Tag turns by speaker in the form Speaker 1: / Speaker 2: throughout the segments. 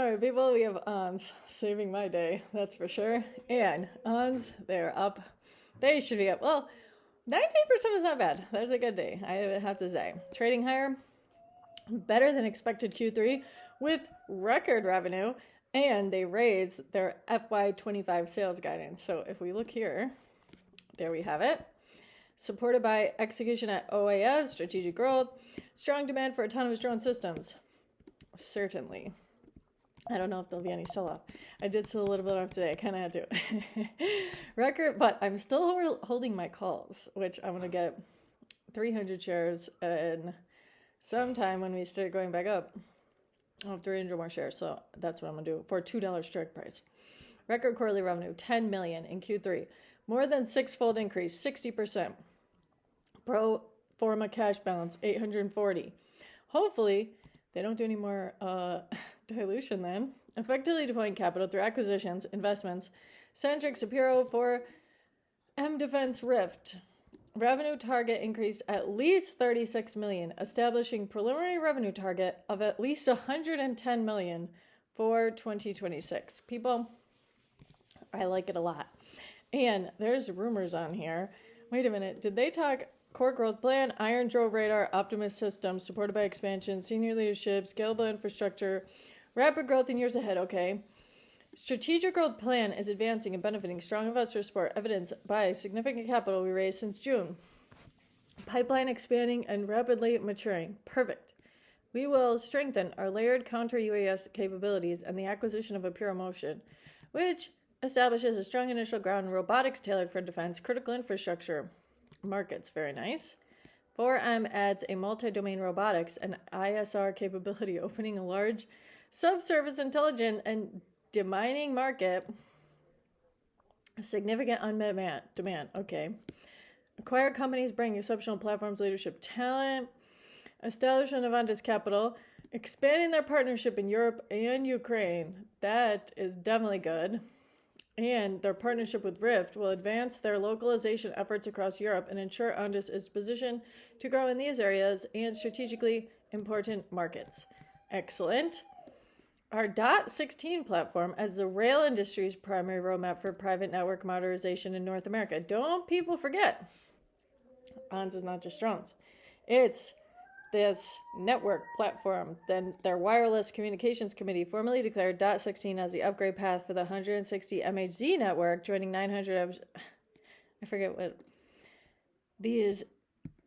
Speaker 1: All right, people, we have ONDS saving my day, that's for sure. And ONDS, they're up. They should be up. Well, 19% is not bad. That's a good day, I have to say. Trading higher, better than expected Q3 with record revenue, and they raised their FY25 sales guidance. So if we look here, there we have it. Supported by execution at OAS, strategic growth, strong demand for autonomous drone systems. Certainly. I don't know if there'll be any sell-off. I did sell a little bit off today. I kind of had to. Record, but I'm still holding my calls, which I'm going to get 300 shares and sometime when we start going back up, I'll have 300 more shares. So that's what I'm going to do for $2 strike price. Record quarterly revenue, $10 million in Q3. More than six-fold increase, 60%. Pro forma cash balance, 840. Hopefully, they don't do any more dilution then. Effectively deploying capital through acquisitions, investments, Centric, Sapiro for M Defense Rift. Revenue target increased at least 36 million, establishing preliminary revenue target of at least 110 million for 2026. People, I like it a lot. And there's rumors on here. Wait a minute. Did they talk core growth plan, Iron Drone radar, Optimus systems, supported by expansion, senior leadership, scalable infrastructure, rapid growth in years ahead? Okay. Strategic growth plan is advancing and benefiting strong investor support, evidenced by significant capital we raised since June. Pipeline expanding and rapidly maturing. Perfect. We will strengthen our layered counter UAS capabilities and the acquisition of Apira Motion, which establishes a strong initial ground in robotics tailored for defense, critical infrastructure markets. Very nice. 4M adds a multi-domain robotics and ISR capability, opening a large subsurface intelligence and demining market. Significant unmet demand. Okay. Acquire companies bring exceptional platforms, leadership, talent. Establishment of ONDS capital. Expanding their partnership in Europe and Ukraine. That is definitely good. And their partnership with Rift will advance their localization efforts across Europe and ensure ONDS is positioned to grow in these areas and strategically important markets. Excellent. Our .16 platform as the rail industry's primary roadmap for private network modernization in North America. Don't people forget, ONDS is not just drones. It's this network platform. Then their wireless communications committee formally declared .16 as the upgrade path for the 160 MHz network, joining 900. I forget what these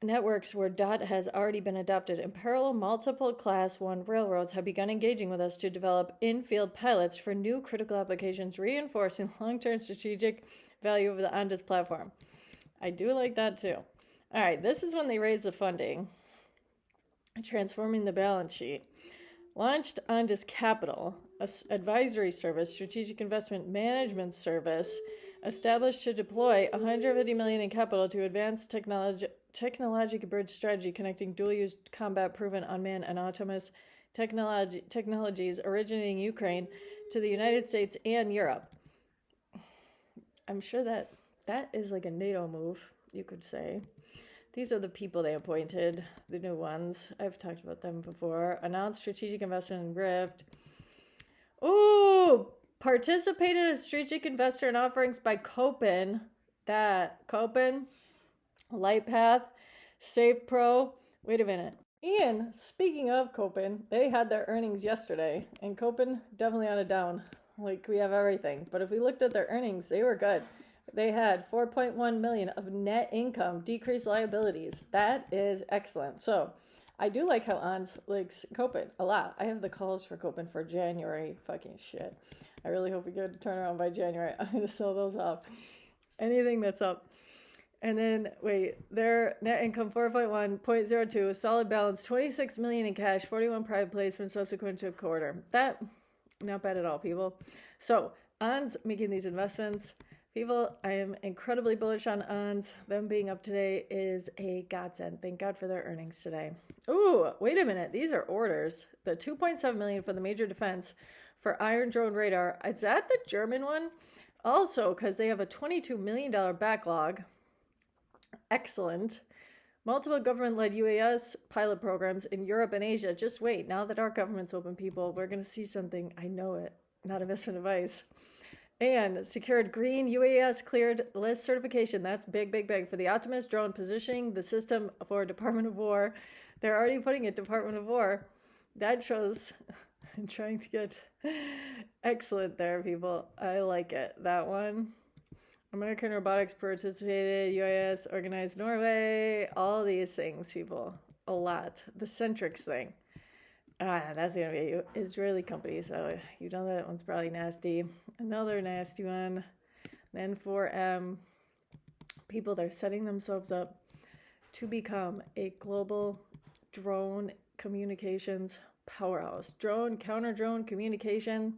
Speaker 1: networks where DOT has already been adopted. In parallel, multiple Class 1 railroads have begun engaging with us to develop in-field pilots for new critical applications, reinforcing long-term strategic value of the ONDS platform. I do like that too. All right, this is when they raise the funding. Transforming the balance sheet. Launched ONDS Capital, an advisory service, strategic investment management service, established to deploy $150 million in capital to advance technological bridge strategy connecting dual-use combat proven unmanned and autonomous technologies originating in Ukraine to the United States and Europe. I'm sure that is like a NATO move, you could say. These are the people they appointed, the new ones. I've talked about them before. Announced strategic investment in Rift. Ooh, participated as strategic investor in offerings by KOPN. KOPN, Lightpath, SafePro. Wait a minute. And speaking of KOPN, they had their earnings yesterday. And KOPN definitely on a down. Like, we have everything. But if we looked at their earnings, they were good. They had 4.1 million of net income, decreased liabilities. That is excellent. So I do like how ONDS likes KOPN a lot. I have the calls for KOPN for January. Fucking shit. I really hope we get a turnaround by January. I'm going to sell those off. Anything that's up. And then, their net income 4.1.02, solid balance, 26 million in cash, 41 private placements subsequent to a quarter. That, not bad at all, people. So ONDS making these investments. People, I am incredibly bullish on ONDS. Them being up today is a godsend. Thank God for their earnings today. Ooh, wait a minute. These are orders. The 2.7 million for the major defense for Iron Drone radar. Is that the German one? Also, because they have a $22 million backlog. Excellent. Multiple government-led UAS pilot programs in Europe and Asia. Just wait. Now that our government's open, people, we're going to see something. I know it. Not investment advice. And secured green UAS cleared list certification. That's big, big, big. For the Optimus drone, positioning the system for Department of War. They're already putting it Department of War. That shows I'm trying to get excellent there, people. I like it. That one. American Robotics participated, UAS, organized Norway, all these things, people. A lot. The Centrix thing. That's going to be an Israeli company, so you know that one's probably nasty. Another nasty one. Then 4M. People, they're setting themselves up to become a global drone communications powerhouse. Drone, counter-drone communication.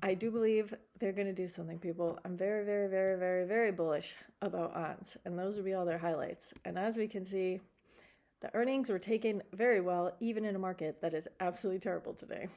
Speaker 1: I do believe they're going to do something, people. I'm very, very, very, very, very bullish about ONDS, and those will be all their highlights. And as we can see, the earnings were taken very well, even in a market that is absolutely terrible today.